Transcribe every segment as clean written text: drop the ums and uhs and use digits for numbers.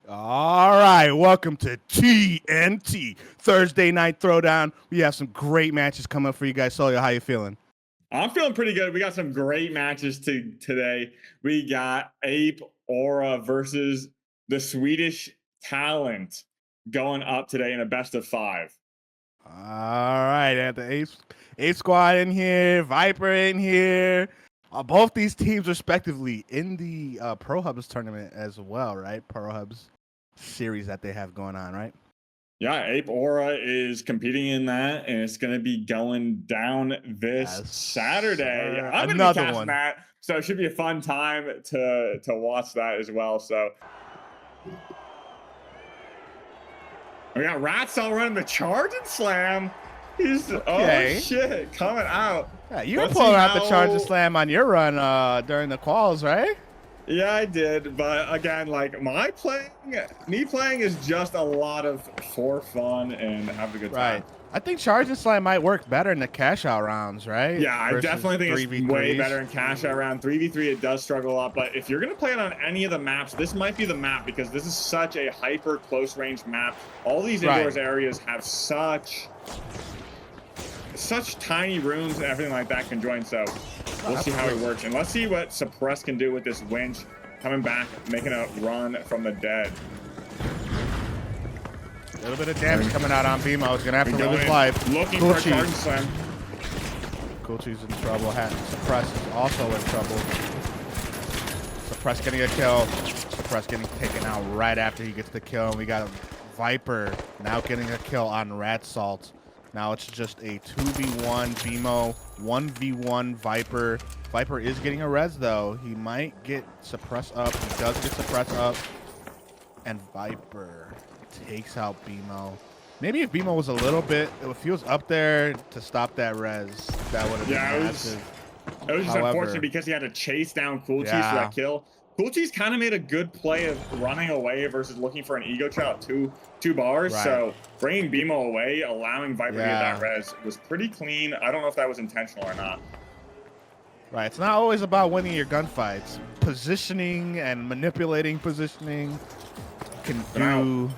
All right, welcome to TNT Thursday Night Throwdown. We have some great matches coming up for you guys. Sonsoyo, how you feeling? I'm feeling pretty good. We got some great matches today. We got Ape Aura versus the Swedish talent going up today in a best of 5. All right, at the Ape Squad in here, Viper in here. Both these teams respectively in the Pro Hubs tournament as well, right? Pro Hubs series that they have going on, right? Yeah, Ape Aura is competing in that, and it's going to be going down this Saturday. I'm going to be casting that, so it should be a fun time to watch that as well. So we got Ratsaw running the charge and slam. He's oh shit coming out. Yeah, you were pulling out the charge and slam on your run during the quals, right? Yeah, I did, but again, like me playing is just a lot of for fun and have a good time. Right. I think charge and slam might work better in the cash out rounds, right? Yeah, I definitely think it's way better in cash out round. 3v3 it does struggle a lot, but if you're gonna play it on any of the maps, this might be the map because this is such a hyper close range map. All these indoors areas have such tiny rooms and everything like that can join, so we'll see how it works. And let's see what Suppress can do with this winch coming back, making a run from the dead. A little bit of damage coming out on BMO. He's gonna have to live his life. Looking for a charge slam. Coolchee's in trouble. Suppress is also in trouble. Suppress getting a kill. Suppress getting taken out right after he gets the kill. And we got a Viper now getting a kill on Ratsalt. Now it's just a 2v1 BMO, 1v1 Viper. Viper is getting a res though. He might get Suppress up. He does get Suppress up. And Viper takes out BMO. Maybe if BMO was a little bit, if he was up there to stop that res, that would have been massive. It was just unfortunate because he had to chase down Coolcheese for that kill. Coolcheese kind of made a good play of running away versus looking for an ego trap two bars. So bringing BMO away, allowing Viper to get that res was pretty clean. I don't know if that was intentional or not. Right, it's not always about winning your gunfights. Positioning and manipulating positioning can do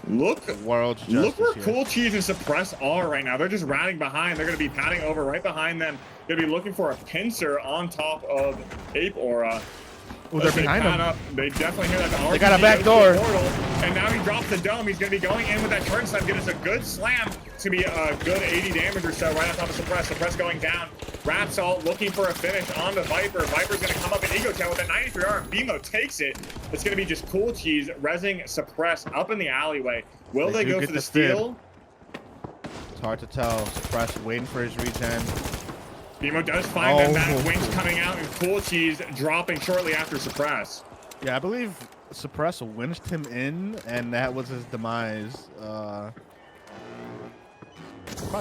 world's justice. Look where Coolcheese and Suppress are right now. They're just riding behind. They're going to be padding over right behind them. They're going to be looking for a pincer on top of Ape Aura. Oh, they're behind him. They definitely hear that. They got a back door. And now he drops the dome. He's going to be going in with that turn slam. Get us a good slam. It's going to be a good 80 damage or so right on top of Suppress. Suppress going down. Rapsalt looking for a finish on the Viper. Viper's going to come up in Ego Chat with a 93 arm. BMO takes it. It's going to be just Coolcheese resing Suppress up in the alleyway. Will they go for the steal? It's hard to tell. Suppress waiting for his regen. BMO does find that winch coming out, and Coolcheese dropping shortly after Suppress. Yeah, I believe Suppress winched him in, and that was his demise. Probably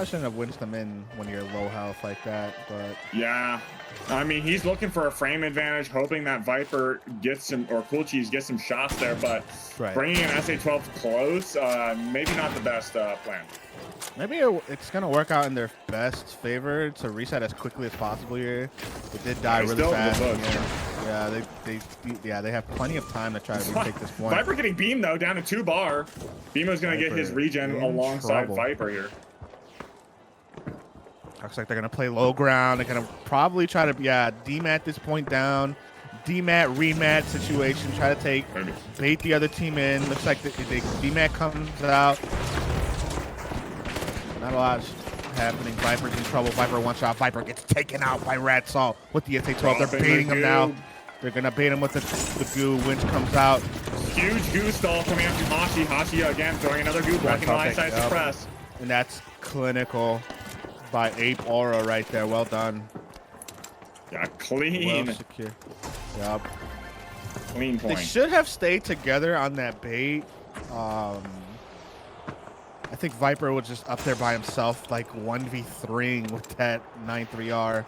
shouldn't have winched him in when you're low health like that, but... Yeah. I mean, he's looking for a frame advantage, hoping that Viper gets some, or Coolcheese gets some shots there, but bringing an SA-12 close, maybe not the best plan. Maybe it's going to work out in their best favor to reset as quickly as possible here. They did die really fast. Yeah, they have plenty of time to try to retake this point. Viper getting beamed, though, down to 2 bar. BMO's going to get his regen alongside Viper here. Looks like they're going to play low ground. They're going to probably try to, demat this point down. Demat, remat situation. Try to bait the other team in. Looks like the demat comes out. Not a lot happening. Viper's in trouble. Viper one shot. Viper gets taken out by Ratsalt with the SA-12. They're baiting him now. They're going to bait him with the goo. Winch comes out. Huge goo stall coming out from Hashi. Hashi again throwing another goo back in line side Suppress. And that's clinical by Ape Aura right there. Well done. Yeah, clean. Well secure. Yep. Clean point. They should have stayed together on that bait. I think Viper was just up there by himself, like 1v3ing with that 9-3R.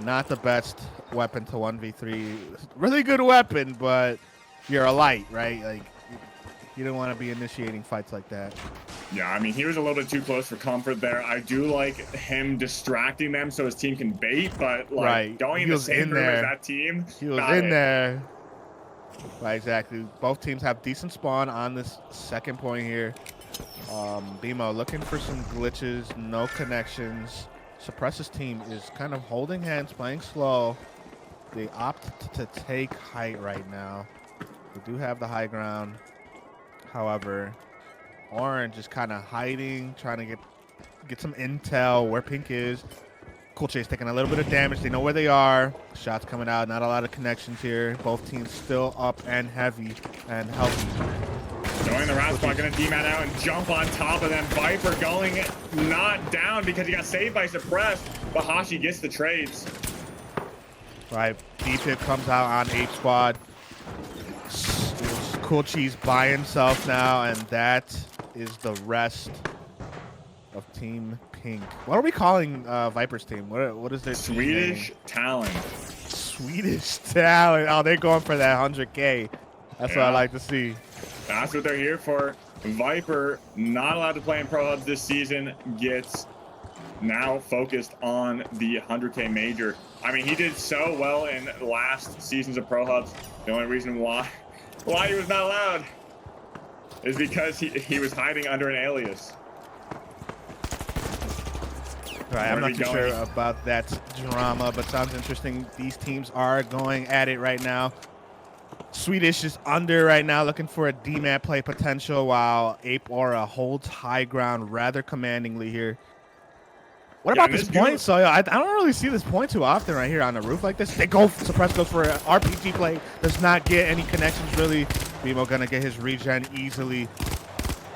Not the best weapon to 1v3. Really good weapon, but you're a light, right? Like, you don't want to be initiating fights like that. Yeah, I mean, he was a little bit too close for comfort there. I do like him distracting them so his team can bait, but like going in the same room as that team. He was in there. Right, exactly. Both teams have decent spawn on this second point here. BMO looking for some glitches, no connections. Suppress's team is kind of holding hands, playing slow. They opt to take height right now. They do have the high ground. However, Orange is kind of hiding, trying to get some intel where Pink is. Cool Chase taking a little bit of damage. They know where they are. Shots coming out. Not a lot of connections here. Both teams still up and heavy and healthy. Joining the round spot, gonna D-man out and jump on top of them. Viper going not down because he got saved by Suppress, but Hashi gets the trades. Right, D-Pip comes out on Ape Squad. Cool Cheese by himself now, and that is the rest of Team Pink. What are we calling Viper's team? What is their Swedish talent? Swedish talent. Oh, they're going for that 100K. That's what I like to see. That's what they're here for. Viper, not allowed to play in Pro Hubs this season, gets now focused on the 100K major. I mean, he did so well in last seasons of Pro Hubs. The only reason why he was not allowed is because he was hiding under an alias. Right, I'm not too sure about that drama, but sounds interesting. These teams are going at it right now. Swedish is under right now, looking for a D-mat play potential, while Ape Aura holds high ground rather commandingly here. What about this point? So I don't really see this point too often right here on the roof like this. They go, Suppress goes for an RPG play, does not get any connections really. BMO gonna get his regen easily.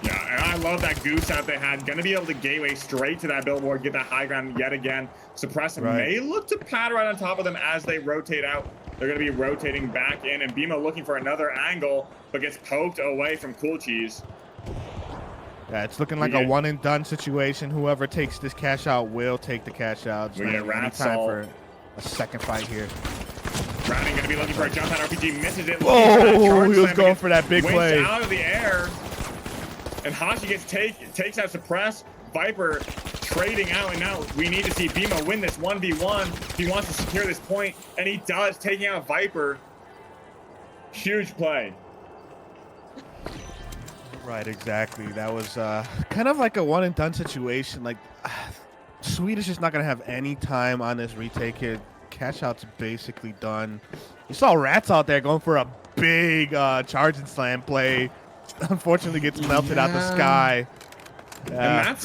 Yeah, and I love that goose out they had. Gonna be able to gateway straight to that billboard, get that high ground yet again. Suppress may look to pad right on top of them as they rotate out. They're gonna be rotating back in, and BMO looking for another angle, but gets poked away from Cool Cheese. Yeah, it's looking like a one and done situation. Whoever takes this cash out will take the cash out. We get any time for a second fight here. Browning gonna be looking for a jump out RPG, misses it. Oh, he was going for that big play. Out of the air, and Hashi gets takes out Suppress. Viper trading out, and now we need to see BMO win this 1v1. He wants to secure this point, and he does, taking out Viper. Huge play. Right, exactly. That was kind of like a one and done situation. Like, Swedish is not going to have any time on this retake here. Cash out's basically done. You saw Rats out there going for a big charge and slam play. Unfortunately gets melted out the sky. And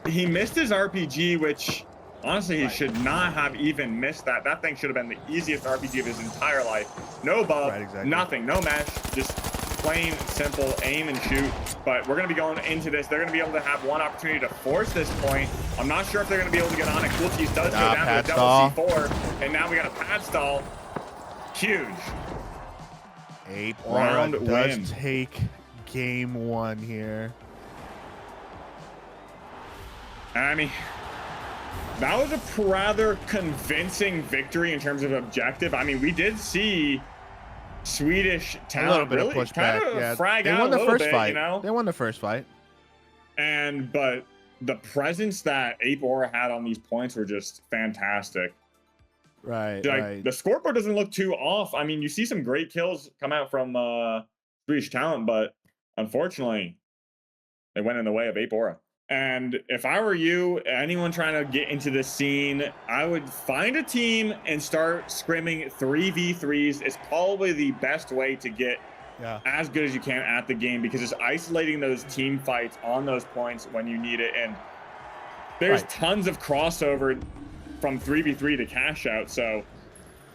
he missed his RPG, which honestly he should not have even missed that. That thing should have been the easiest RPG of his entire life. No bug, nothing, no mesh, just plain simple aim and shoot. But we're going to be going into this. They're going to be able to have one opportunity to force this point. I'm not sure if they're going to be able to get on it. Cool Cheese does go down to a double C4, and now we got a pad stall. Huge. Ape Aura does take game one here. I mean, that was a rather convincing victory in terms of objective. I mean, we did see Swedish talent really kind of frag out a little bit, you know? They won the first fight. But the presence that Ape Aura had on these points were just fantastic. Right, The scoreboard doesn't look too off. I mean, you see some great kills come out from Swedish talent, but unfortunately, they went in the way of Ape Aura. And if I were you, anyone trying to get into this scene, I would find a team and start scrimming 3v3s. It's probably the best way to get as good as you can at the game, because it's isolating those team fights on those points when you need it. And there's tons of crossover from 3v3 to cash out. So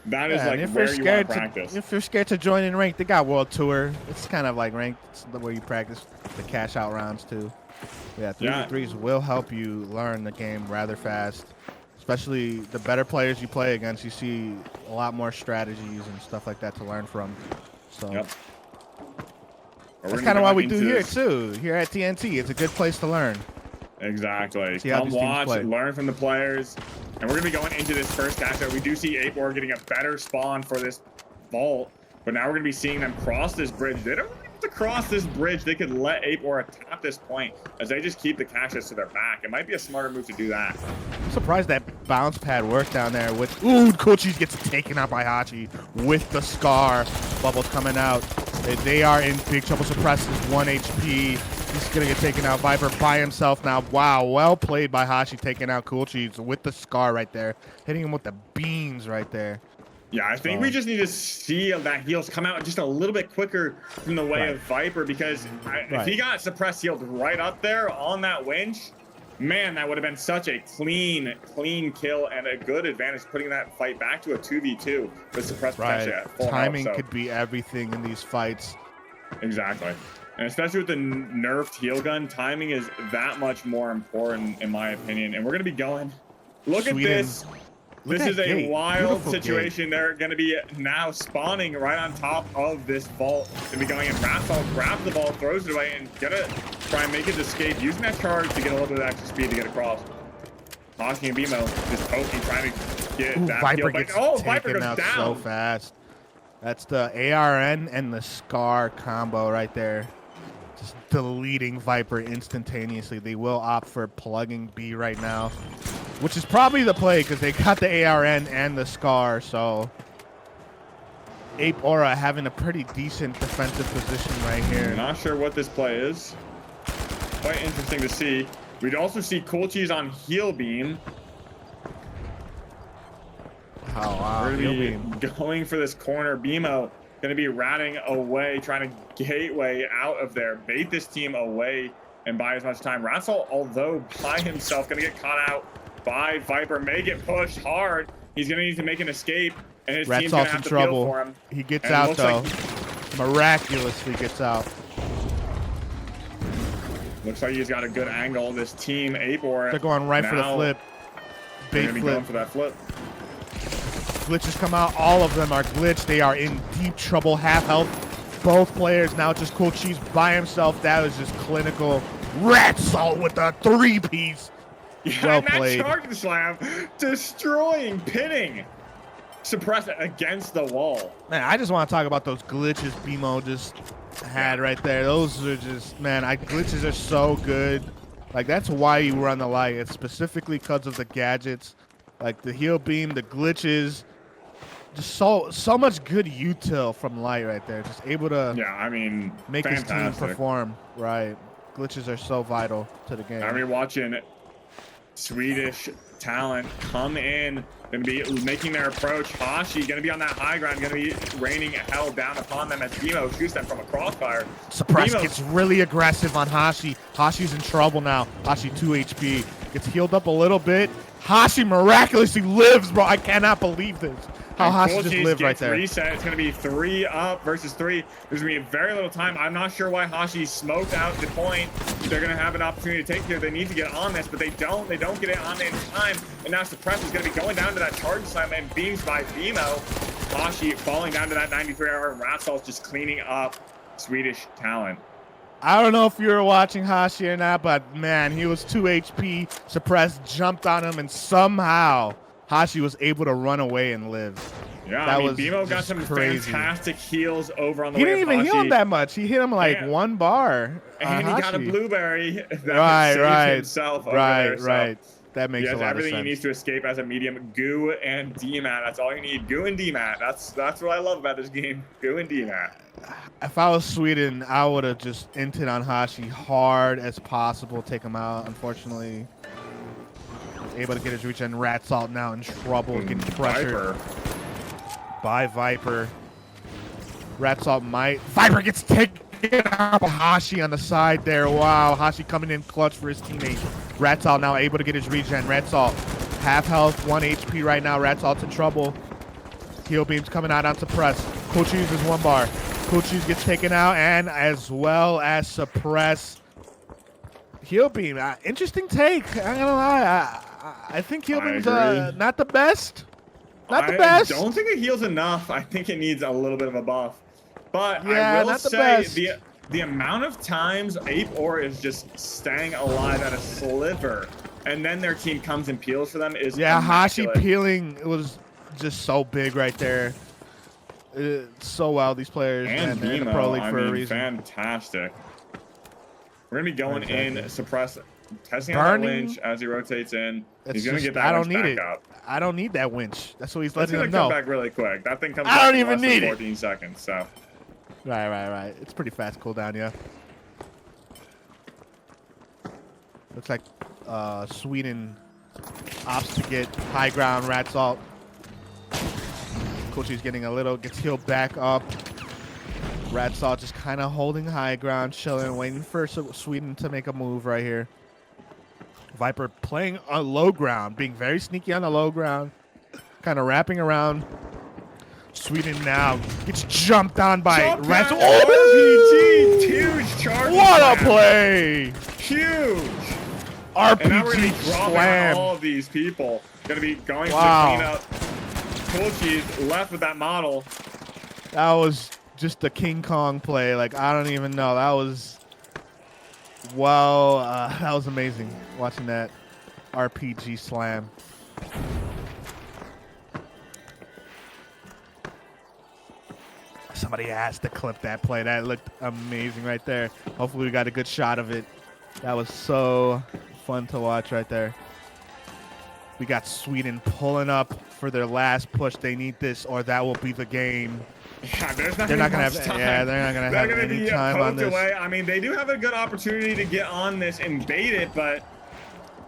that is like where you want to practice. If you're scared to join in ranked, they got World Tour. It's kind of like ranked. It's where you practice the cash out rounds too. Yeah, 3v3s will help you learn the game rather fast. Especially the better players you play against, you see a lot more strategies and stuff like that to learn from. So that's kind of why we do here too. Here at TNT, it's a good place to learn. Exactly. Come watch, learn from the players. And we're going to be going into this first cash out. We do see Ape Aura getting a better spawn for this vault, but now we're going to be seeing them cross this bridge. They don't have to across this bridge, they could let Ape Aura tap this point as they just keep the Cassius to their back. It might be a smarter move to do that. I'm surprised that bounce pad worked down there with, ooh, Cool Cheese gets taken out by Hachi with the Scar. Bubbles coming out. They are in big trouble. Suppress is 1 HP. He's going to get taken out. Viper by himself now. Wow, well played by Hachi, taking out Cool Cheese with the Scar right there. Hitting him with the beams right there. Yeah, I think we just need to see that heals come out just a little bit quicker from the way of Viper, because if he got suppressed healed right up there on that winch, man, that would have been such a clean kill and a good advantage, putting that fight back to a 2v2 with suppressed potential at full Timing health, could be everything in these fights. Exactly. And especially with the nerfed heal gun, timing is that much more important, in my opinion. And we're going to be going. Look at this. This is a wild situation. They're going to be now spawning right on top of this vault. Going to be going in. Raphael grabs the ball, throws it away, and going to try and make his escape, using that charge to get a little bit of extra speed to get across. Hawking and Bimo just poking, trying to get that Viper kill. gets Viper taken goes out down so fast. That's the ARN and the Scar combo right there. Just deleting Viper instantaneously. They will opt for plugging B right now, which is probably the play because they got the ARN and the Scar. So Ape Aura having a pretty decent defensive position right here. Not sure what this play is. Quite interesting to see. We'd also see Cool Cheese on Heal Beam. Oh, wow. We're going to be going for this corner. Bimo going to be ratting away, trying to gateway out of there, bait this team away and buy as much time. Ratsal, although by himself, going to get caught out by Viper, may get pushed hard. He's going to need to make an escape, and his team's going to have to peel for him. He gets out, though. Miraculously gets out. Looks like he's got a good angle. This team, Ape Aura. They're going right for the flip. They're going to be going for that flip. Glitches come out. All of them are glitched. They are in deep trouble. Half health. Both players now just Cool Cheese by himself. That was just clinical. Rat Salt with the 3-piece. Yeah, Well and that played. charging slam, destroying, pinning, suppress it against the wall. Man, I just want to talk about those glitches Bimo just had right there. Those are just, man, glitches are so good. Like, that's why you run the light. It's specifically because of the gadgets. Like the heal beam, the glitches. Just so much good util from light right there. Just able to make his team perform. Right. Glitches are so vital to the game. I mean, watching Swedish talent come in, going to be making their approach. Hashi going to be on that high ground, going to be raining hell down upon them as Bimo shoots them from a crossfire. Suppress gets really aggressive on Hashi. Hashi's in trouble now. Hashi 2 HP. Gets healed up a little bit. Hashi miraculously lives, bro. I cannot believe this. How Hashi just lived right there. Reset. It's going to be 3 up versus 3. There's going to be very little time. I'm not sure why Hashi smoked out the point. They're going to have an opportunity to take here. They need to get on this, but they don't. They don't get it on in time. And now Suppress is going to be going down to that charge slam and beams by Bimo. Hashi falling down to that 93 hour. And Ratsal's just cleaning up Swedish talent. I don't know if you were watching Hashi or not, but man, he was 2 HP. Suppress jumped on him, and somehow Hashi was able to run away and live. Yeah, that was Bimo got some fantastic heals over on the way. He didn't even heal him that much. He hit him like 1 bar. And he got a blueberry that saved himself over there. Right. That makes a lot of sense. Everything he needs to escape as a medium. Goo and DMAT. That's all you need. Goo and DMAT. That's what I love about this game. Goo and DMAT. If I was Sweden, I would have just inted on Hashi hard as possible, take him out. Unfortunately, able to get his reach, and Rat Salt now in trouble, getting pressured by Viper. Rat Salt Viper gets taken out by Hashi on the side there. Wow, Hashi coming in clutch for his teammate. Rat Salt now able to get his regen. Rat Salt half health, 1 HP right now. Rat Salt's in trouble. Heal beams coming out on Suppress. Cool Cheese is 1 bar. Cool Cheese gets taken out, and as well as Suppress. Heal beam, interesting take. I'm gonna lie, I think heal beam's not the best. Not the best. I don't think it heals enough. I think it needs a little bit of a buff. But yeah, I will say the amount of times Ape Aura is just staying alive at a sliver, and then their team comes and peels for them is Hashi peeling was just so big right there. so well, these players. And They're in the Pro BMO, League I for a mean, reason. fantastic. We're gonna be going Exactly. in, suppress, testing out that Burning. winch as he rotates in. It's He's gonna just, get that I don't winch need back it. up. I don't need that winch. That's what he's It's letting gonna them come know. back really quick. That thing comes I back don't in even less than need it. 14 seconds. So Right. It's pretty fast cooldown, yeah. Looks like Sweden opts to get high ground rat salt. Kochi's getting a little, gets healed back up. Rat salt just kind of holding high ground, chilling, waiting for Sweden to make a move right here. Viper playing on low ground, being very sneaky on the low ground, kind of wrapping around. Sweden now gets jumped on by Rat Salt. RPG, huge charge. What a play! Huge. And now we're gonna be RPG dropping slam. all of these people. Gonna be going Wow. to clean up. Kochi's left with that model. That was just a King Kong play. Like, I don't even know. That was, wow, that was amazing watching that RPG slam. Somebody has to clip that play. That looked amazing right there. Hopefully we got a good shot of it. That was so fun to watch right there. We got Sweden pulling up for their last push. They need this, or that will be the game. Yeah, they're not gonna have. Yeah, they're not gonna have any time on this. Away. I mean, they do have a good opportunity to get on this and bait it, but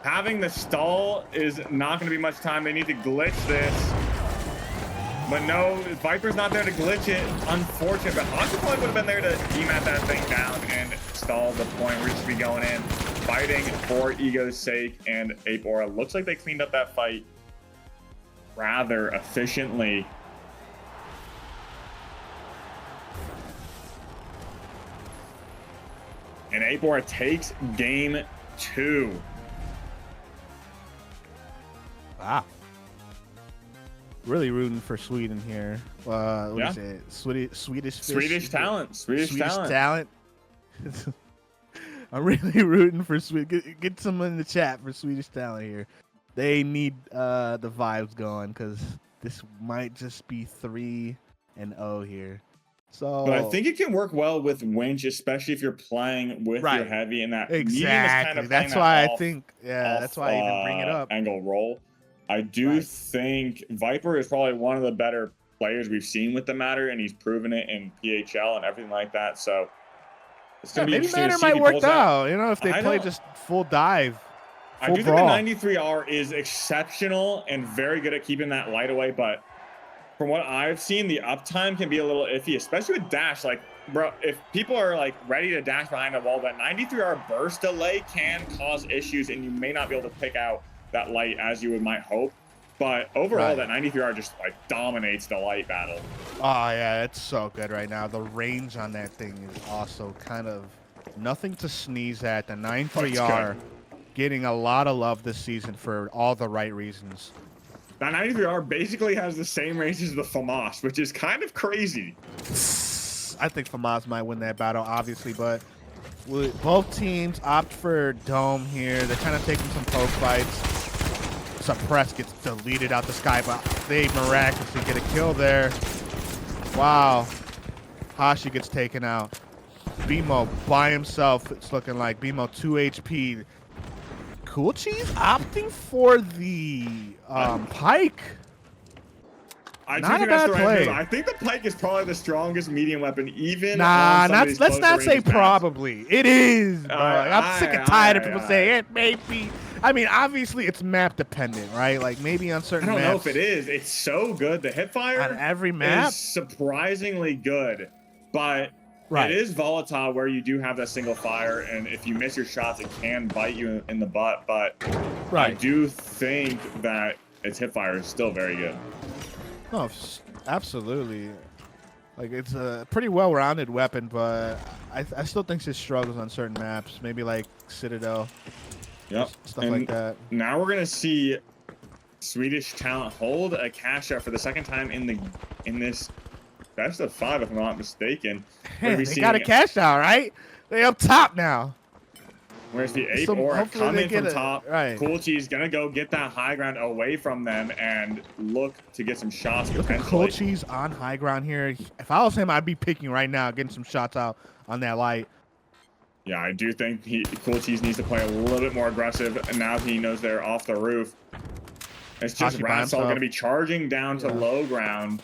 having the stall is not gonna be much time. They need to glitch this. But no, Viper's not there to glitch it. Unfortunate, but Honda probably would have been there to demat that thing down and stall the point. We're just be going in, fighting for ego's sake, and Ape Aura looks like they cleaned up that fight rather efficiently. And Ape Aura takes game 2. Wow. Really rooting for Sweden here. What is it? Swedish talent. Swedish talent. I'm really rooting for Sweden. Get someone in the chat for Swedish talent here. They need the vibes going because this might just be 3-0 here. So, but I think it can work well with winch, especially if you're playing with your heavy and that medium is kind of that's why I think. Yeah, that's why I even bring it up. Angle roll. I do think Viper is probably one of the better players we've seen with the Matter, and he's proven it in PHL and everything like that. So it's gonna be maybe interesting Matter to see if might he work pulls out. You know, if they play just full dive. I do think the 93R is exceptional and very good at keeping that light away, but from what I've seen, the uptime can be a little iffy, especially with dash. Like, bro, if people are like ready to dash behind a wall, that 93R burst delay can cause issues, and you may not be able to pick out that light as you might hope. But overall, that 93R just like dominates the light battle. Oh yeah, it's so good right now. The range on that thing is also kind of nothing to sneeze at. The 93R getting a lot of love this season for all the right reasons. That 93R basically has the same range as the FAMAS, which is kind of crazy. I think FAMAS might win that battle, obviously, but both teams opt for Dome here. They're kind of taking some poke fights. Suppress gets deleted out the sky, but they miraculously get a kill there. Wow. Hashi gets taken out. BMO by himself, it's looking like. BMO 2 HP. Cool Cheese opting for the Pike. Not a bad play. I think the Pike is probably the strongest medium weapon, even let's not say probably. It is, bro. I'm sick and tired of people saying it may be. I mean, obviously it's map dependent, right? Like maybe on certain maps. I don't know if it is. It's so good. The hip fire on every map is surprisingly good, but it is volatile where you do have that single fire, and if you miss your shots, it can bite you in the butt. But I do think that its hip fire is still very good. Oh, absolutely. Like, it's a pretty well-rounded weapon, but I still think it struggles on certain maps. Maybe like Citadel. Yep. Stuff like that. Now we're gonna see Swedish talent hold a cash out for the second time in this best of 5, if I'm not mistaken. They got a cash out, right? They up top now. We're gonna see Ape So Aura hopefully come they in get from it, top. right. Cool Cheese gonna go get that high ground away from them and look to get some shots Look at potentially. Cool Cheese on high ground here. If I was him, I'd be picking right now, getting some shots out on that light. Yeah, I do think Cool Cheese needs to play a little bit more aggressive, and now he knows they're off the roof. It's just Hashi by Ratsal himself. gonna be charging down to low ground.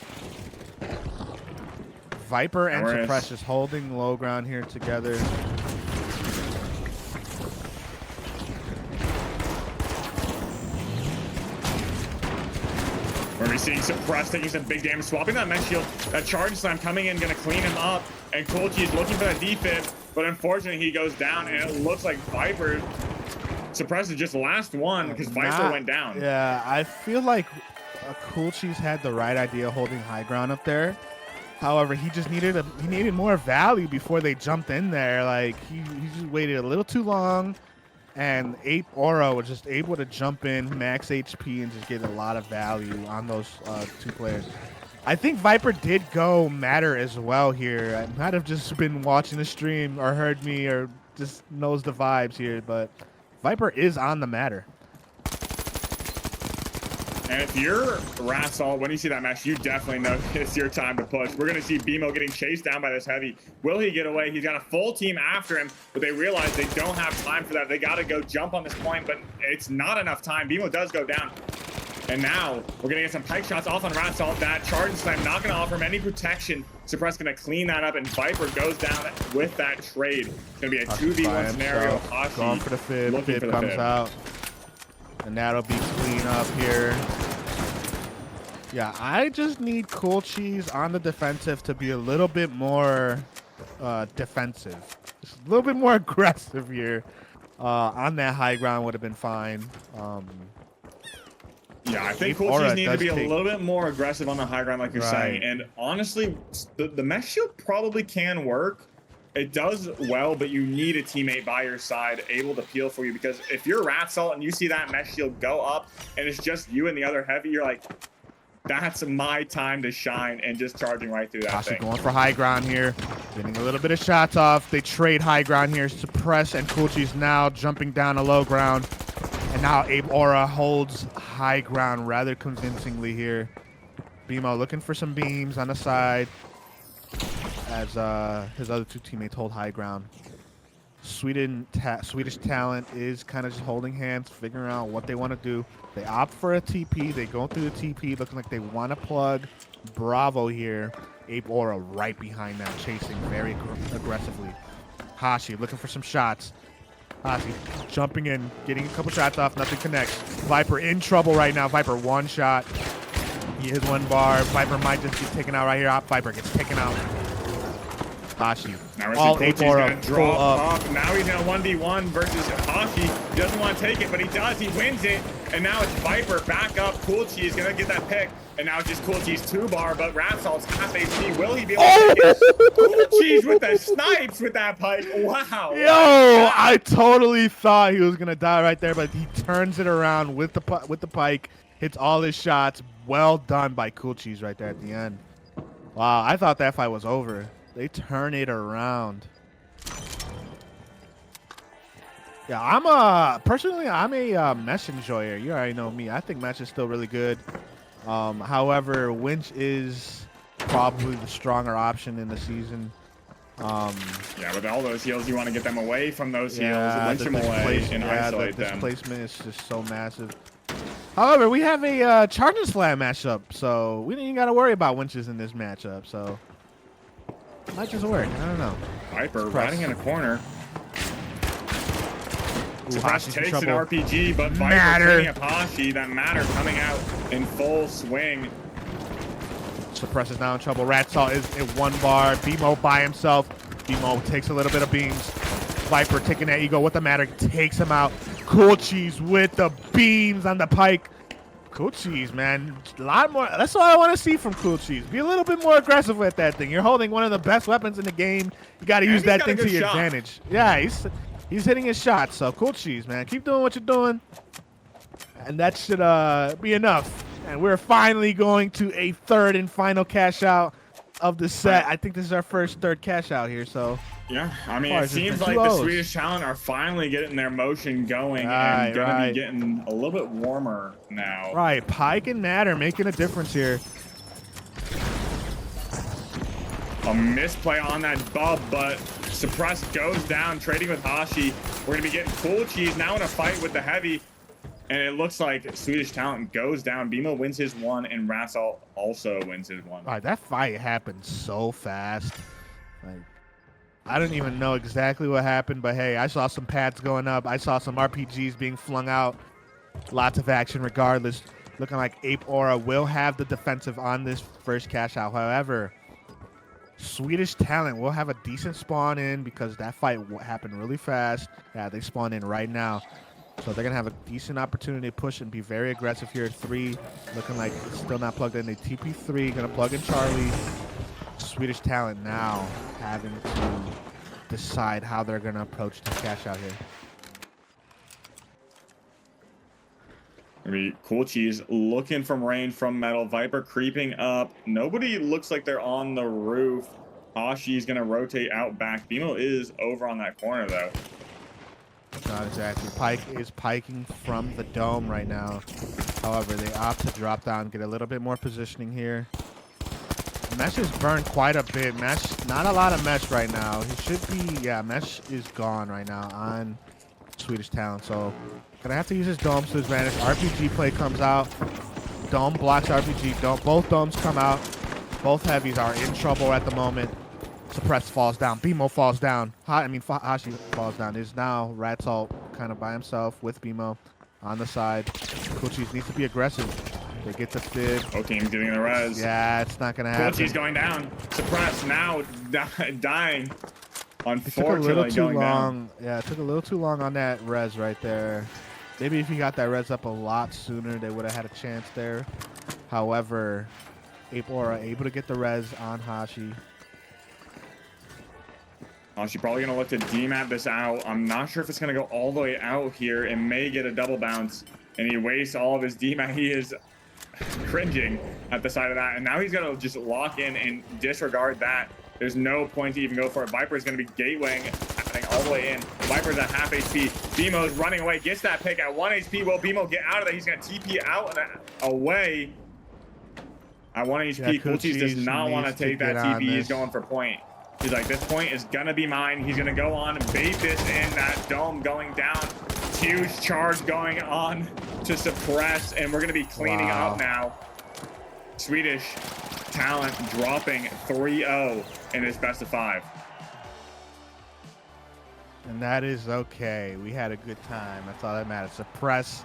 Viper and Whereas- Suppress just holding low ground here together. We're gonna be seeing Suppress taking some big damage, swapping that Mech Shield. That Charge Slam coming in, gonna clean him up. And Cool Cheese looking for that defib, but unfortunately he goes down, and it looks like Viper Suppress is just the last one because Viper went down. Yeah, I feel like Cool Cheese had the right idea holding high ground up there. However, he just needed more value before they jumped in there. Like he just waited a little too long, and Ape Aura was just able to jump in, max HP, and just get a lot of value on those two players. I think Viper did go Matter as well here. I might have just been watching the stream or heard me or just knows the vibes here, but Viper is on the Matter. And if you're Ratsal, when you see that match, you definitely know it's your time to push. We're going to see BMO getting chased down by this heavy. Will he get away? He's got a full team after him, but they realize they don't have time for that. They got to go jump on this point, but it's not enough time. BMO does go down. And now we're going to get some pike shots off on Ratsal. That Charge Slam not going to offer him any protection. Suppress going to clean that up, and Viper goes down with that trade. It's going to be a 2v1 scenario. Hashi going for the fib. looking for the comes fib. out. And that'll be clean up here. Yeah, I just need Cool Cheese on the defensive to be a little bit more defensive. Just a little bit more aggressive here. On that high ground would have been fine. Yeah, I think Ape Cool Aura Cheese need to does be a take- little bit more aggressive on the high ground, like you're saying. And honestly, the Mech Shield probably can work. It does well, but you need a teammate by your side able to peel for you, because if you're Ratsal and you see that Mech Shield go up and it's just you and the other heavy, you're like, that's my time to shine, and just charging right through that Hashi thing. going for high ground here. Getting a little bit of shots off. They trade high ground here. Suppress and Cool Cheese now jumping down to low ground. And now Ape Aura holds high ground rather convincingly here. BMO looking for some beams on the side as his other two teammates hold high ground. Swedish talent is kind of just holding hands, figuring out what they want to do. They opt for a TP. They go through the TP, looking like they want to plug Bravo here. Ape Aura right behind them, chasing very aggressively. Hashi looking for some shots. Hashi jumping in, getting a couple shots off, nothing connects. Viper in trouble right now. Viper one shot. He has one bar. Viper might just get taken out right here. Viper gets taken out. Hashi. Now we're All seeing Ape Cool Cheese Aura gonna full drop up. off. Now he's in a 1v1 versus Hashi. He doesn't want to take it, but he does. He wins it. And now it's Viper back up. Cool Cheese gonna get that pick. And now it's just Cool Cheese 2-bar, but Ratsal's half HP. Will he be able to take it? Cool Cheese with the snipes with that pike. Wow. Yo, I totally thought he was gonna die right there, but he turns it around with the pike, hits all his shots. Well done by Cool Cheese right there at the end. Wow, I thought that fight was over. They turn it around. Yeah, personally, I'm a mesh enjoyer. You already know me. I think mesh is still really good. However, winch is probably the stronger option in the season. Yeah, with all those heals, you want to get them away from those heals, winch the them away, and the isolate them. displacement is just so massive. However, we have a charge and slam matchup, so we didn't even got to worry about winches in this matchup. So it might just work. I don't know. Viper riding in a corner. Suppress Hashi's in takes an trouble. RPG, but Viper Matter. cleaning up Hashi. That Matter coming out in full swing. Suppress is now in trouble. Ratsal is at 1 bar. BMO by himself. BMO takes a little bit of beams. Viper taking that ego with the Matter, takes him out. Cool Cheese with the beams on the pike. Cool Cheese, man. A lot more. That's what I want to see from Cool Cheese. Be a little bit more aggressive with that thing. You're holding one of the best weapons in the game. You got to use that thing to your advantage. Yeah, he's hitting his shots. So Cool Cheese, man. Keep doing what you're doing. And that should be enough. And we're finally going to a third and final cash out. of the set. I think this is our first third cash out here, so. Yeah, I mean, it seems like the Swedish talent are finally getting their motion going and gonna be getting a little bit warmer now. Right, Pike and Matt are making a difference here. A misplay on that bub, but Suppress goes down, trading with Hashi. We're gonna be getting Cool Cheese now in a fight with the Heavy, and it looks like Swedish talent goes down. BMO wins his one, and Ratsal also wins his one. All right, that fight happened so fast. Like, I don't even know exactly what happened, but hey, I saw some pads going up. I saw some RPGs being flung out. Lots of action regardless. Looking like Ape Aura will have the defensive on this first cash out. However, Swedish talent will have a decent spawn in because that fight happened really fast. Yeah, they spawn in right now. So they're going to have a decent opportunity to push and be very aggressive here. 3, looking like it's still not plugged in. They TP3, going to plug in Charlie. Swedish talent now having to decide how they're going to approach the cash out here. Cool Cheese looking from range from Metal. Viper creeping up. Nobody looks like they're on the roof. Hashi's going to rotate out back. BMO is over on that corner, though. Not exactly. Pike is piking from the dome right now. However, they opt to drop down, get a little bit more positioning here. Mesh is burned quite a bit. Mesh, not a lot of Mesh right now. He should be, yeah, Mesh is gone right now on Swedish talent. So, gonna have to use his dome to his advantage. RPG play comes out. Dome blocks RPG. Both domes come out. Both heavies are in trouble at the moment. Suppress falls down. BMO falls down. Hashi falls down. There's now Ratsal kind of by himself with BMO on the side. Cool Cheese needs to be aggressive. They get the fib. Both teams getting the res. Yeah, it's not going to happen. Cool Cheese going down. Suppress now dying. Unfortunately, it took a little too long. Down. Yeah, it took a little too long on that res right there. Maybe if he got that res up a lot sooner, they would have had a chance there. However, Ape Aura able to get the res on Hashi. She's probably going to look to demap this out. I'm not sure if it's going to go all the way out here. It may get a double bounce, and he wastes all of his demap. He is cringing at the side of that, and now he's going to just lock in and disregard that. There's no point to even go for it. Viper is going to be gatewaying, happening all the way in. Viper's at half HP. BMO's running away, gets that pick at 1 HP. Will BMO get out of there? He's going to TP out and away. At 1 HP, Yeah, Cool Cheese does not want to take that TP. He's going for point. He's like, this point is going to be mine. He's going to go on and bait this in. That dome going down. Huge charge going on to Suppress. And we're going to be cleaning up now. Swedish talent dropping 3-0 in his best of 5. And that is okay. We had a good time. That's all that matters. Suppress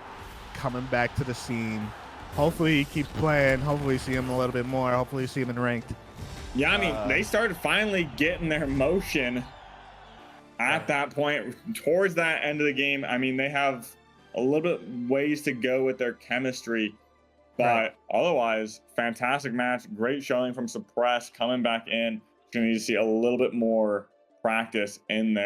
coming back to the scene. Hopefully he keeps playing. Hopefully see him a little bit more. Hopefully see him in ranked. Yeah, I mean, they started finally getting their motion at that point towards that end of the game. I mean, they have a little bit ways to go with their chemistry, but otherwise, fantastic match. Great showing from Suppress coming back in. Going to need to see a little bit more practice in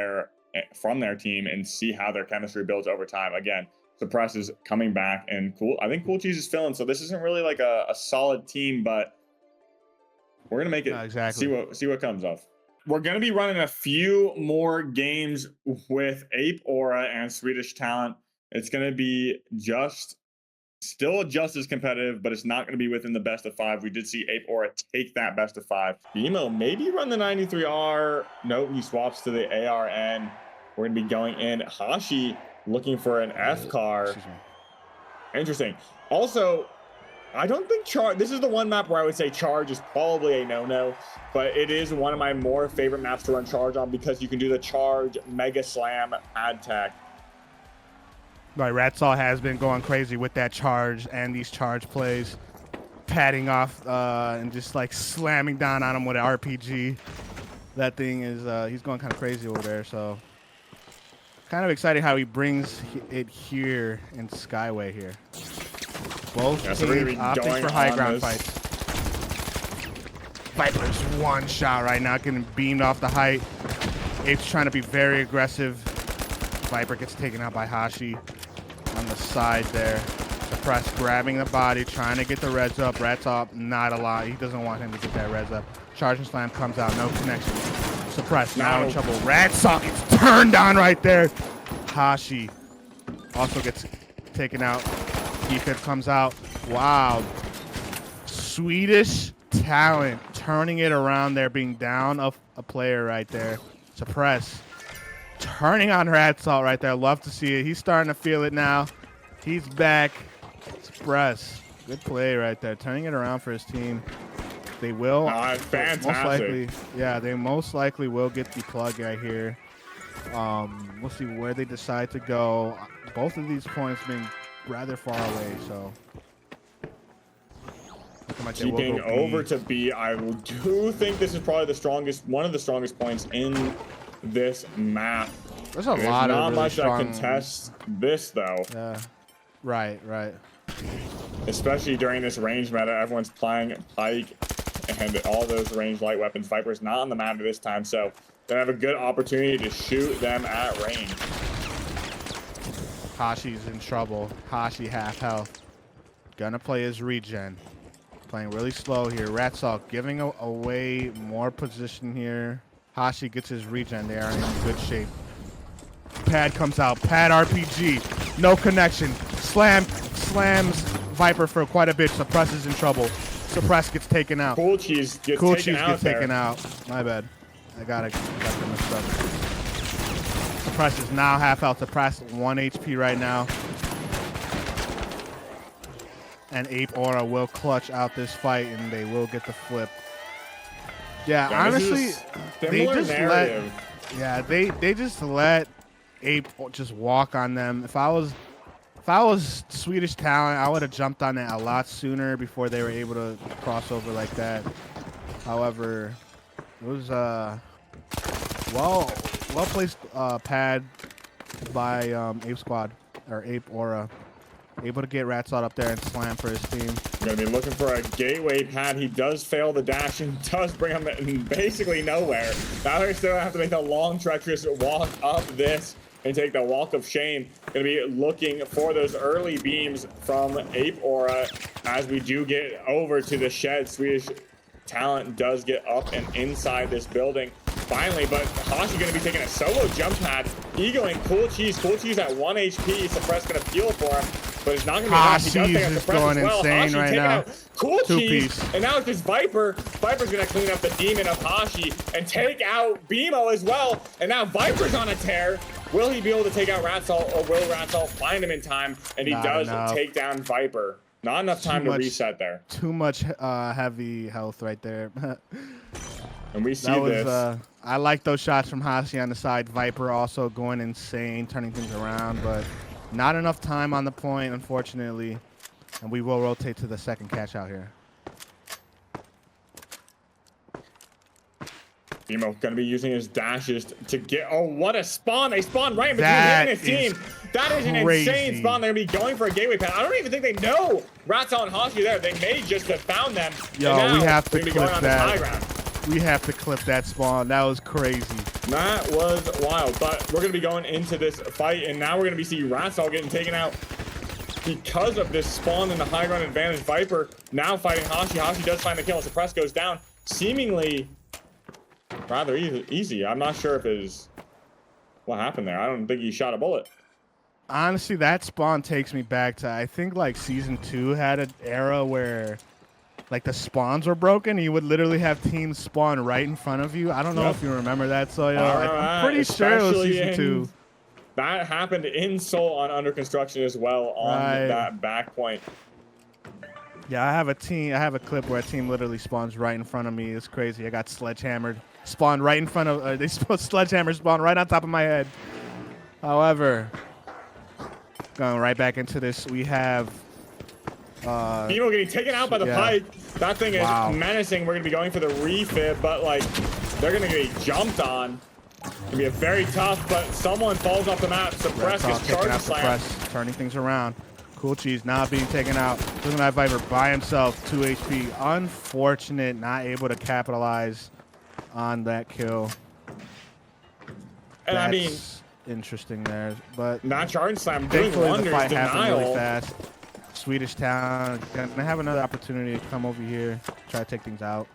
from their team and see how their chemistry builds over time. Again, Suppress is coming back, and I think Cool Cheese is filling. So this isn't really like a solid team, but we're gonna make it see what comes off. We're gonna be running a few more games with Ape Aura and Swedish talent. It's gonna be still just as competitive, but it's not gonna be within the best of 5. We did see Ape Aura take that best of 5. BMO maybe run the 93R. Nope, he swaps to the ARN. We're gonna be going in. Hashi looking for an F car. Interesting. Also, I don't think this is the one map where I would say charge is probably a no-no, but it is one of my more favorite maps to run charge on because you can do the charge mega slam pad tech. Right, Ratsal has been going crazy with that charge and these charge plays, padding off and just like slamming down on him with an RPG. That thing is, he's going kind of crazy over there, so kind of exciting how he brings it here in Skyway here. Both teams opting for high ground fights. Viper's one shot right now, getting beamed off the height. Ape's trying to be very aggressive. Viper gets taken out by Hashi on the side there. Suppress grabbing the body, trying to get the res up. Rat's up, not a lot. He doesn't want him to get that res up. Charge and slam comes out, no connection. Suppress, now in trouble. Rat's up, it's turned on right there. Hashi also gets taken out. Defib comes out. Wow. Swedish talent turning it around there, being down a player right there. Suppress. Turning on Rat Salt right there. Love to see it. He's starting to feel it now. He's back. Suppress. Good play right there. Turning it around for his team. They will. Fantastic. Most likely, yeah, they most likely will get the plug right here. We'll see where they decide to go. Both of these points being rather far away, so. Like Keeping over to B, I do think this is probably the strongest, one of the strongest points in this map. There's a lot of not really much strong... that contests this though. Yeah, right. Especially during this range meta, everyone's playing Pike and all those ranged light weapons. Viper's not on the map this time, so they have a good opportunity to shoot them at range. Hashi's in trouble. Hashi half health. Gonna play his regen. Playing really slow here. Ratsalt giving away more position here. Hashi gets his regen. They are in good shape. Pad comes out. Pad RPG. No connection. Slams Viper for quite a bit. Suppress is in trouble. Suppress gets taken out. Cool Cheese gets taken out. My bad. I got them mixed up. Suppress is now half health. Suppress 1 HP right now. And Ape Aura will clutch out this fight, and they will get the flip. Yeah, honestly, they just let Ape just walk on them. If I was Swedish talent, I would have jumped on it a lot sooner before they were able to cross over like that. However, it was well placed pad by Ape Squad or Ape Aura. Able to get Ratsalt up there and slam for his team. Gonna be looking for a gateway pad. He does fail the dash and does bring him basically nowhere. Now they're still gonna have to make a long, treacherous walk up this and take the walk of shame. Gonna be looking for those early beams from Ape Aura as we do get over to the shed. Swedish talent does get up and inside this building finally, but Hashi gonna be taking a solo jump pad, egoing Cool Cheese at 1 HP. Suppress gonna peel for him, but it's not gonna be enough. He does take a Suppress as well. Insane Hashi right taking now. out Cool Cheese, Two-piece. and now it's just Viper. Viper's gonna clean up the demon of Hashi and take out BMO as well, and now Viper's on a tear. Will he be able to take out Ratsalt, or will Ratsalt find him in time? And he does take down Viper. Not enough time to reset there. Too much heavy health right there. And we see this. I like those shots from Hashi on the side. Viper also going insane, turning things around, but not enough time on the point, unfortunately. And we will rotate to the second catch out here. BMO gonna be using his dashes to get. Oh, what a spawn! They spawn right in between him and his team. That is an insane spawn. They're gonna be going for a gateway pad. I don't even think they know Ratsalt and Hashi there. They may just have found them. Yo, we have to clip that. We have to clip that spawn. That was crazy. That was wild. But we're gonna be going into this fight, and now we're gonna be seeing Ratsalt getting taken out because of this spawn and the high ground advantage. Viper now fighting Hashi. Hashi does find the kill. Suppress goes down, seemingly rather easy. I'm not sure if it's what happened there. I don't think he shot a bullet. Honestly, that spawn takes me back to, I think, like season 2 had an era where like the spawns were broken. You would literally have teams spawn right in front of you. I don't know if you remember that, so I'm pretty sure it was season 2. That happened in Seoul on Under Construction as well on that back point. Yeah, I have a clip where a team literally spawns right in front of me. It's crazy. I got sledgehammered. Spawned right in front of, sledgehammer spawned right on top of my head. However, going right back into this, we have BMO getting taken out by the Pike. That thing is menacing. We're gonna be going for the refib, but like they're gonna get jumped on. Gonna be a very tough, but someone falls off the map. Suppress gets charged slam. Turning things around. Cool Cheese now being taken out. Looking at Viper by himself, 2 HP. Unfortunate, not able to capitalize on that kill. And That's I mean, interesting there, but not charge slam doing wonders. The fight Denial. happened really fast. Swedish Town gonna have another opportunity to come over here, try to take things out.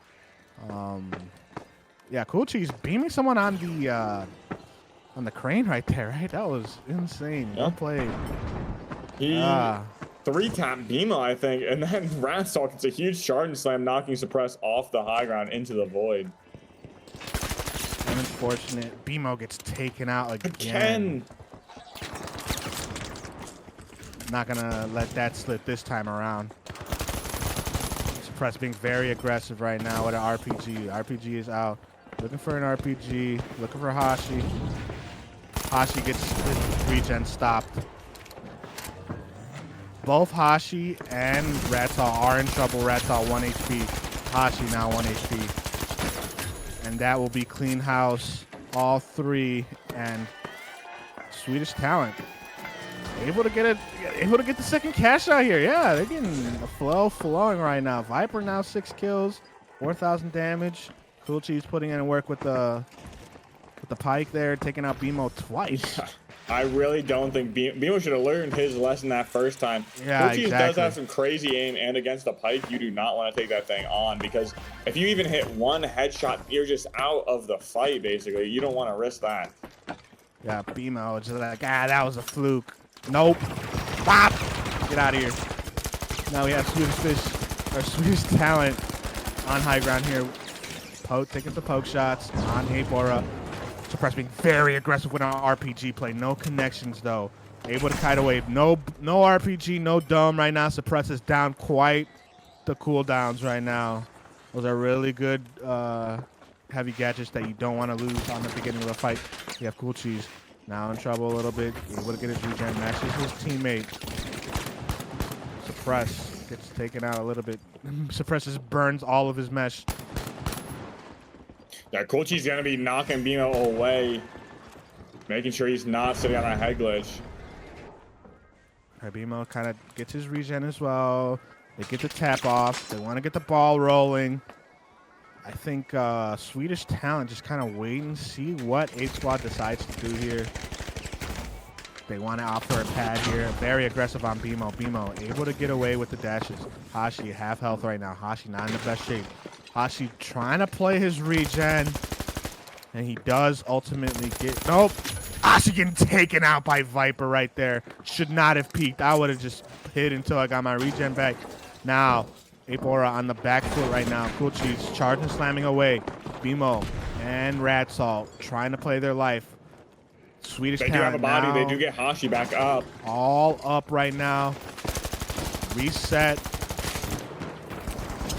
Yeah, Cool Cheese beaming someone on the crane right there, right? That was insane. Well played. He 3-tap BMO, I think, and then Ratstalk, it's a huge charge and slam, knocking Suppress off the high ground into the void. Unfortunate. BMO gets taken out again. Not gonna let that slip this time around. Suppress being very aggressive right now with an RPG. RPG is out. Looking for an RPG. Looking for Hashi. Hashi gets his regen stopped. Both Hashi and Ratsal are in trouble. Ratsal 1 HP. Hashi now 1 HP. And that will be clean house. All three. And Swedish Talent able to get the second cash out here. Yeah, they're getting a flow flowing right now. Viper now 6 kills, 4,000 damage. Cool Cheese putting in work with the pike there, taking out BMO twice. I really don't think BMO should have learned his lesson that first time. Yeah, Cool Cheese does have some crazy aim, and against the pike, you do not want to take that thing on, because if you even hit one headshot, you're just out of the fight, basically. You don't want to risk that. Yeah, BMO just like, that was a fluke. Nope. Bop! Get out of here. Now we have Swedish Talent on high ground here. Taking some poke shots on Ape Aura. Suppress being very aggressive with an RPG play. No connections though. Able to kite away. No RPG, no dome right now. Suppress is down quite the cooldowns right now. Those are really good heavy gadgets that you don't want to lose on the beginning of a fight. You have Cool Cheese. Now in trouble a little bit. Able to get his regen. Matches his teammate. Suppress gets taken out a little bit. Suppress just burns all of his mesh. Yeah, Cool Cheese is going to be knocking BMO away. Making sure he's not sitting on a head glitch. BMO kind of gets his regen as well. They get the tap off. They want to get the ball rolling. I think Swedish Talent just kind of wait and see what Ape Squad decides to do here. They want to opt for a pad here. Very aggressive on BMO. BMO able to get away with the dashes. Hashi half health right now. Hashi not in the best shape. Hashi trying to play his regen. And he does ultimately get... Nope. Hashi getting taken out by Viper right there. Should not have peeked. I would have just hid until I got my regen back. Now... Ape Aura on the back foot right now. Cool Cheese charging, slamming away. BMO and Ratsal trying to play their life. Swedish Talent. They do have a body. They do get Hashi back up. All up right now. Reset.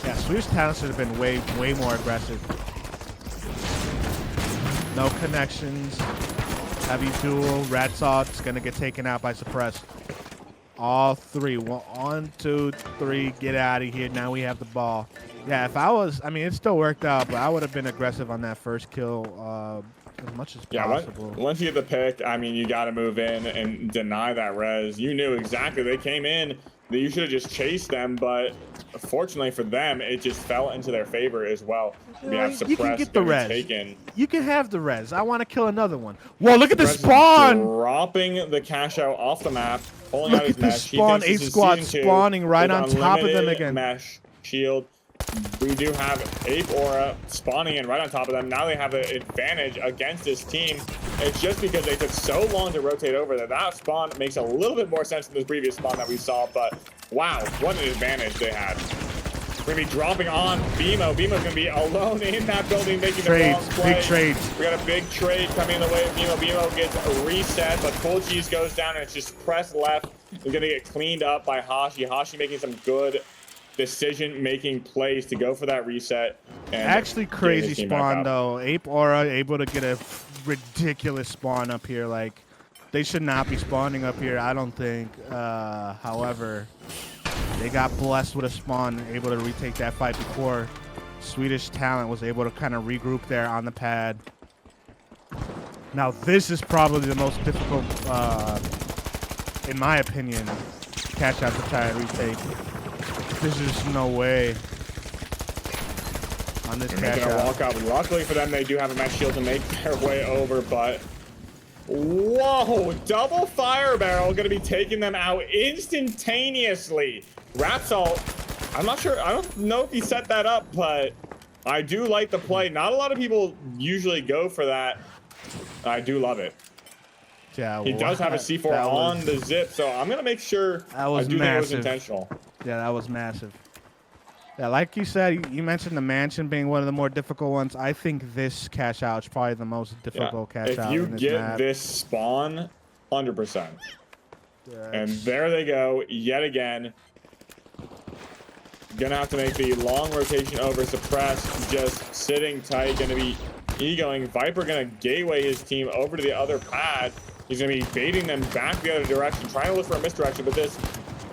Yeah, Swedish Talent should have been way more aggressive. No connections. Heavy duel. Ratsal is going to get taken out by Suppress. All three. 1, 2, 3. Get out of here. Now we have the ball. Yeah, if I was... I mean, it still worked out, but I would have been aggressive on that first kill as much as possible. Once you get the pick, I mean, you got to move in and deny that res. You knew exactly. They came in. You should have just chased them, but fortunately for them, it just fell into their favor as well. You can get the res. You can have the res. I want to kill another one. Whoa, look at the spawn! Dropping the cash out off the map. Look at the spawn. Ape Squad spawning right on top of them again. Mesh shield. We do have Ape Aura spawning in right on top of them. Now they have an advantage against this team. It's just because they took so long to rotate over that spawn makes a little bit more sense than the previous spawn that we saw. But wow, what an advantage they had. We're going to be dropping on BMO. BMO's going to be alone in that building making the wrong play. Big trades. We got a big trade coming in the way of BMO. BMO gets a reset, but Cool Cheese goes down and it's just press left. It's going to get cleaned up by Hashi. Hashi making some good decision-making plays to go for that reset. And actually crazy spawn though. Ape Aura able to get a ridiculous spawn up here. Like, they should not be spawning up here, I don't think. However, they got blessed with a spawn, able to retake that fight before Swedish Talent was able to kind of regroup there on the pad. Now this is probably the most difficult, in my opinion, catch out to try and retake. There's just no way on this catch out. Walk out. Luckily for them, they do have a mesh shield to make their way over, but Whoa, double fire barrel gonna be taking them out instantaneously. Rapsol, I'm not sure, I don't know if he set that up, but I do like the play. Not a lot of people usually go for that. I do love it. Yeah, He does have a C4 on the zip, so I'm gonna make sure. That was I do think it was massive. intentional. Yeah, that was massive. Yeah, like you said, you mentioned the mansion being one of the more difficult ones. I think this cash out is probably the most difficult cash out If you in this get map. this spawn, 100%. And there they go, yet again. Gonna have to make the long rotation over. Suppress, just sitting tight. Gonna be egoing. Viper gonna gateway his team over to the other pad. He's gonna be baiting them back the other direction, trying to look for a misdirection, but this,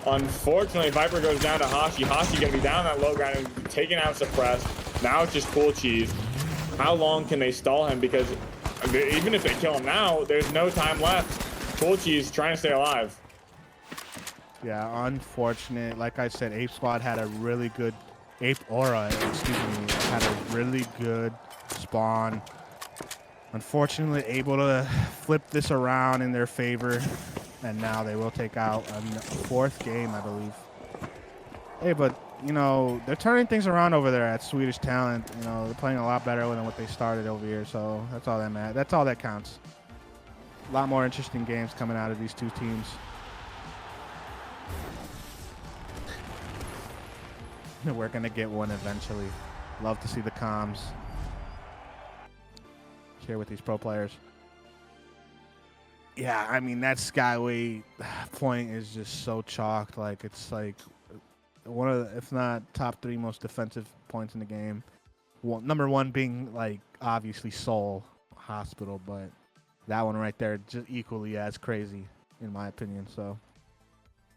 unfortunately, Viper goes down to Hashi. Hashi gonna be down that low ground and taking out Suppress. Now it's just Cool Cheese. How long can they stall him? Because even if they kill him now, there's no time left. Cool Cheese trying to stay alive. Yeah, unfortunate. Like I said, Ape Squad had a really good Ape Aura, excuse me, had a really good spawn. Unfortunately, able to flip this around in their favor, and now they will take out a fourth game, I believe. Hey, but you know they're turning things around over there at Swedish Talent. You know they're playing a lot better than what they started over here, so that's all that matters. That's all that counts. A lot more interesting games coming out of these two teams. We're gonna get one eventually. Love to see the comms share with these pro players. Yeah, I mean that Skyway point is just so chalked. Like it's like one of the, if not top 3 most defensive points in the game. Well, number 1 being like obviously Seoul Hospital, but that one right there just equally as crazy in my opinion. So.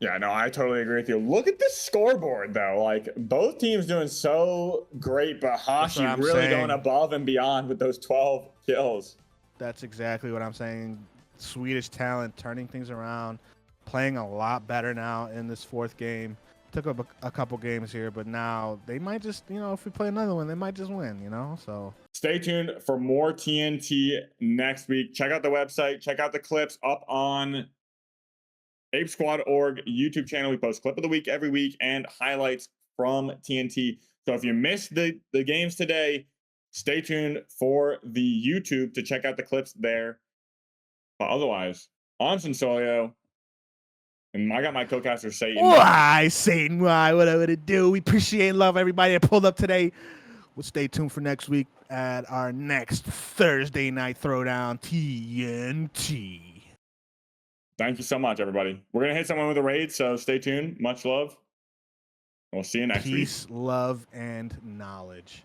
Yeah, no, I totally agree with you. Look at this scoreboard, though. Like, both teams doing so great, but Hashi really going above and beyond with those 12 kills. That's exactly what I'm saying. Swedish Talent turning things around, playing a lot better now in this 4th game. Took up a couple games here, but now they might just, you know, if we play another one, they might just win, you know? So stay tuned for more TNT next week. Check out the website. Check out the clips up on Ape Squad org YouTube channel. We post clip of the week every week and highlights from TNT. So if you missed the games today, stay tuned for the YouTube to check out the clips there. But otherwise, on Sonsoyo, and I got my co-caster Satan. Why, Satan? Why? What I'm gonna do? We appreciate and love everybody that pulled up today. We'll stay tuned for next week at our next Thursday night throwdown TNT. Thank you so much, everybody. We're going to hit someone with a raid, so stay tuned. Much love. We'll see you next week. Peace, love, and knowledge.